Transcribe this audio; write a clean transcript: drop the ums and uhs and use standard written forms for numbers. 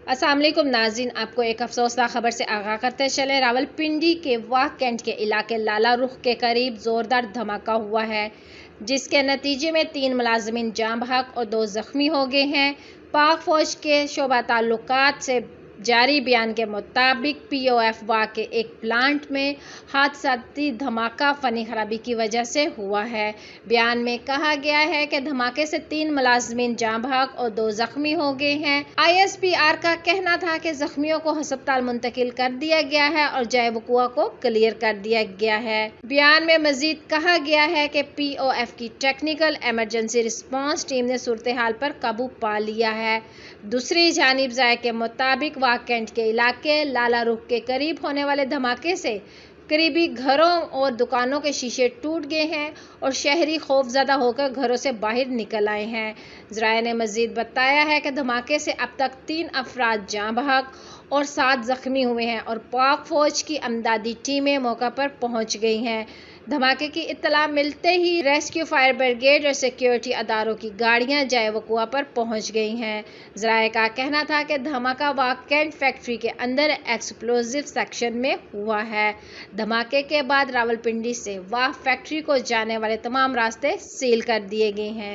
अस्सलाम वालेकुम नाज़रीन, आपको एक अफसोसनाक खबर से आगाह करते चले। रावलपिंडी के वाह कैंट के इलाके लाला रुख के करीब ज़ोरदार धमाका हुआ है, जिसके नतीजे में 3 मुलाजिमीन जाँ बहक और 2 ज़ख्मी हो गए हैं। पाक फ़ौज के शोबा ताल्लुकात से जारी बयान के मुताबिक POF वाह के एक प्लांट में हादसाती धमाका फ़नी खराबी की वजह से हुआ है। बयान में कहा गया है कि धमाके से 3 मुलाजिमीन जाँ बहक और 2 ज़ख्मी हो गए हैं। ISPR का कहना था कि ज़ख्मियों को अस्पताल मुंतकिल कर दिया गया है और जाए वक़ुआ को क्लियर कर दिया गया है। बयान में मज़ीद कहा गया है कि POF की टेक्निकल एमरजेंसी रिस्पांस टीम ने सूरत हाल पर काबू पा लिया है। दूसरी जानिब ज़ायक़े के मुताबिक वाह कैंट के इलाके लाला रुख के करीब होने वाले धमाके से करीबी घरों और दुकानों के शीशे टूट गए हैं और शहरी खौफजदा होकर घरों से बाहर निकल आए हैं। ज़राए ने मज़ीद बताया है कि धमाके से अब तक 3 अफराद जाँ बहक और 7 ज़ख्मी हुए हैं और पाक फ़ौज की अमदादी टीमें मौका पर पहुंच गई हैं। धमाके की इत्तला मिलते ही रेस्क्यू, फायर ब्रिगेड और सिक्योरिटी अदारों की गाड़ियां जाए वक़ुआ पर पहुंच गई हैं। ज़राए का कहना था कि धमाका वाह कैंट फैक्ट्री के अंदर एक्सप्लोजिव सेक्शन में हुआ है। धमाके के बाद रावलपिंडी से वाह फैक्ट्री को जाने वाले तमाम रास्ते सील कर दिए गए हैं।